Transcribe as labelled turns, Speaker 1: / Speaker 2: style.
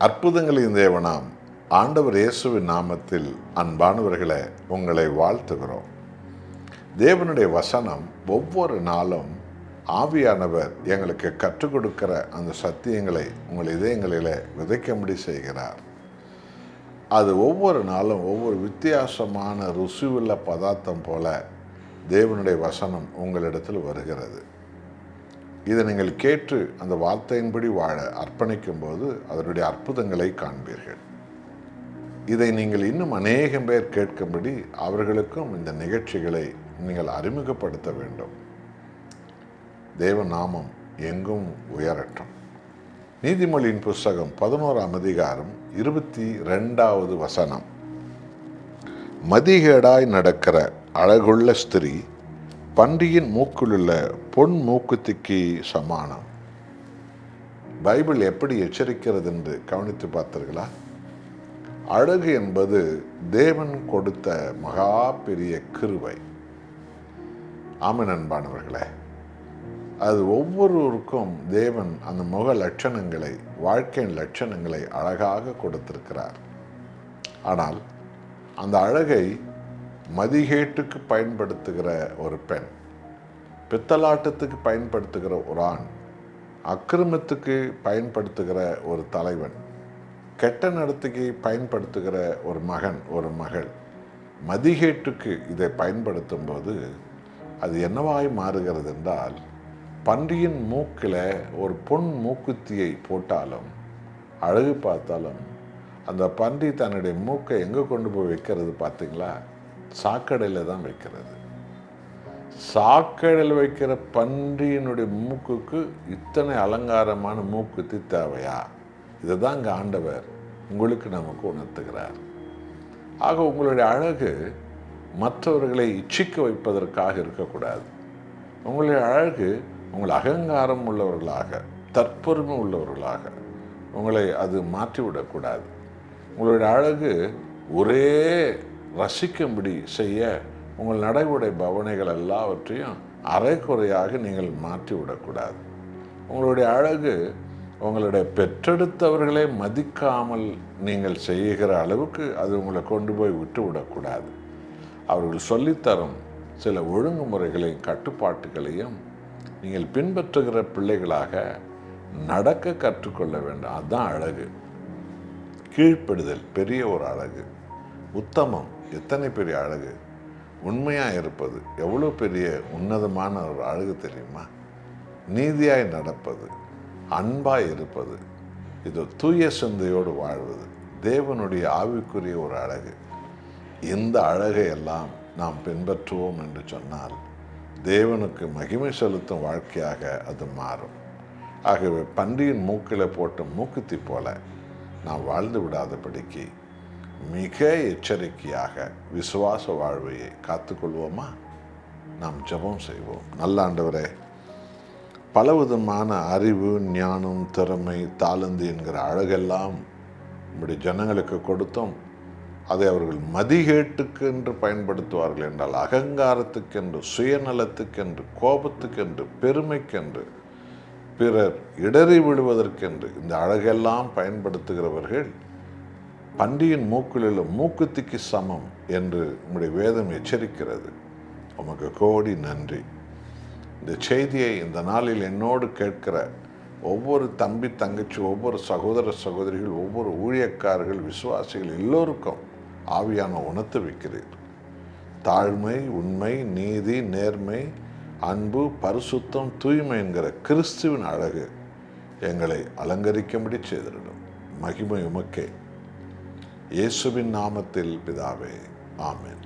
Speaker 1: அற்புதங்களின் தேவனாம் ஆண்டவர் இயேசுவின் நாமத்தில் அன்பானவர்களே உங்களை வாழ்த்துகிறோம். தேவனுடைய வசனம் ஒவ்வொரு நாளும் ஆவியானவர் எங்களுக்கு கற்றுக் கொடுக்கிற அந்த சத்தியங்களை உங்கள் இதயங்களிலே விதைக்கும்படி செய்கிறார். அது ஒவ்வொரு நாளும் ஒவ்வொரு வித்தியாசமான ருசியுள்ள பதார்த்தம் போல தேவனுடைய வசனம் உங்களிடத்தில் வருகிறது. இதை நீங்கள் கேட்டு அந்த வார்த்தையின்படி வாழ அர்ப்பணிக்கும் போது அதனுடைய அற்புதங்களை காண்பீர்கள். இதை நீங்கள் இன்னும் அநேகம் பேர் கேட்கும்படி அவர்களுக்கும் இந்த நிகழ்ச்சிகளை நீங்கள் அறிமுகப்படுத்த வேண்டும். தேவ நாமம் எங்கும் உயரட்டும். நீதிமொழியின் புஸ்தகம் 11ஆம் அதிகாரம் 22வது வசனம். மதிகேடாய் நடக்கிற அழகுள்ள ஸ்திரீ பன்றியின் மூக்கிலுள்ள பொன் மூக்குத்திக்கு சமானம். பைபிள் எப்படி எச்சரிக்கிறது என்று கவனித்து பார்த்தீர்களா? அழகு என்பது தேவன் கொடுத்த மகா பெரிய கிருபை. ஆமென் அன்பானவர்களே, அது ஒவ்வொருவருக்கும் தேவன் அந்த முக லட்சணங்களை, வாழ்க்கையின் லட்சணங்களை அழகாக கொடுத்திருக்கிறார். ஆனால் அந்த அழகை மதிகேட்டுக்கு பயன்படுத்துகிற ஒரு பெண், பித்தலாட்டத்துக்கு பயன்படுத்துகிற ஒரு ஆண், அக்கிரமத்துக்கு பயன்படுத்துகிற ஒரு தலைவன், கெட்ட நடத்தைக்கு பயன்படுத்துகிற ஒரு மகன், ஒரு மகள், மதிகேட்டுக்கு இதை பயன்படுத்தும் போது அது என்னவாய் மாறுகிறது என்றால், பன்றியின் மூக்கில் ஒரு பொன் மூக்குத்தியை போட்டாலும் அழகு பார்த்தாலும் அந்த பன்றி தன்னுடைய மூக்கை எங்கே கொண்டு போய் வைக்கிறது பார்த்தீங்களா? சாக்கடையில் தான் வைக்கிறது. சாக்கடையில் வைக்கிற பன்றியினுடைய மூக்குக்கு இத்தனை அலங்காரமான மூக்குத்தி தேவையா? இதை தான் இங்கே ஆண்டவர் உங்களுக்கு நமக்கு உணர்த்துகிறார். ஆக உங்களுடைய அழகு மற்றவர்களை இச்சிக்க வைப்பதற்காக இருக்கக்கூடாது. உங்களுடைய அழகு உங்கள் அகங்காரம் உள்ளவர்களாக, தற்பெருமை உள்ளவர்களாக உங்களை அது மாற்றிவிடக்கூடாது. உங்களுடைய அழகு ஒரே ரசிக்கும்படி செய்ய உங்கள் நடைமுறை பவனைகள் எல்லாவற்றையும் அரைக்குறையாக நீங்கள் மாற்றிவிடக்கூடாது. உங்களுடைய அழகு உங்களுடைய பெற்றெடுத்தவர்களே மதிக்காமல் நீங்கள் செய்கிற அளவுக்கு அது உங்களை கொண்டு போய் விட்டு விடக்கூடாது. அவர்கள் சொல்லித்தரும் சில ஒழுங்குமுறைகளையும் கட்டுப்பாட்டுகளையும் நீங்கள் பின்பற்றுகிற பிள்ளைகளாக நடக்க கற்றுக்கொள்ள வேண்டும். அதுதான் அழகு. கீழ்ப்படுதல் பெரிய ஒரு அழகு. உத்தமம் எத்தனை பெரிய அழகு. உண்மையாக இருப்பது எவ்வளோ பெரிய உன்னதமான ஒரு அழகு தெரியுமா? நீதியாய் நடப்பது, அன்பாய் இருப்பது, இது தூய சிந்தையோடு வாழ்வது தேவனுடைய ஆவிக்குரிய ஒரு அழகு. இந்த அழகை எல்லாம் நாம் பின்பற்றுவோம் என்று சொன்னால் தேவனுக்கு மகிமை செலுத்தும் வாழ்க்கையாக அது மாறும். ஆகவே பன்றியின் மூக்கில் போட்ட மூக்குத்தி போல நாம் வாழ்ந்து விடாதபடிக்கு மிக எச்சரிக்கையாக விசுவாச வாழ்வையை காத்துக்கொள்வோமா? நாம் ஜெபம் செய்வோம். நல்ல ஆண்டவரே, பலவிதமான அறிவு, ஞானம், திறமை, தாளந்து என்கிற அழகெல்லாம் நம்முடைய ஜனங்களுக்கு கொடுத்தோம். அதை அவர்கள் மதிகேட்டுக்கு என்று பயன்படுத்துவார்கள் என்றால், அகங்காரத்துக்கென்று, சுயநலத்துக்கென்று, கோபத்துக்கென்று, பெருமைக்கென்று, பிறர் இடறி விடுவதற்கென்று இந்த அழகெல்லாம் பயன்படுத்துகிறவர்கள் பன்றியின் மூக்கிலுள்ள மூக்குத்திக்கு சமம் என்று உம்முடைய வேதம் எச்சரிக்கிறது. உமக்கு கோடி நன்றி. இந்த செய்தியை இந்த நாளில் என்னோடு கேட்கிற ஒவ்வொரு தம்பி, தங்கச்சி, ஒவ்வொரு சகோதர சகோதரிகள், ஒவ்வொரு ஊழியக்காரர்கள், விசுவாசிகள் எல்லோருக்கும் ஆவியான உணர்த்து வைக்கிறீர். தாழ்மை, உண்மை, நீதி, நேர்மை, அன்பு, பரிசுத்தம், தூய்மை என்கிற கிறிஸ்துவின் அழகு எங்களை அலங்கரிக்கும்படி செய்திடும். மகிமை உமக்கே. இயேசுவின் நாமத்தில் பிதாவே, ஆமென்.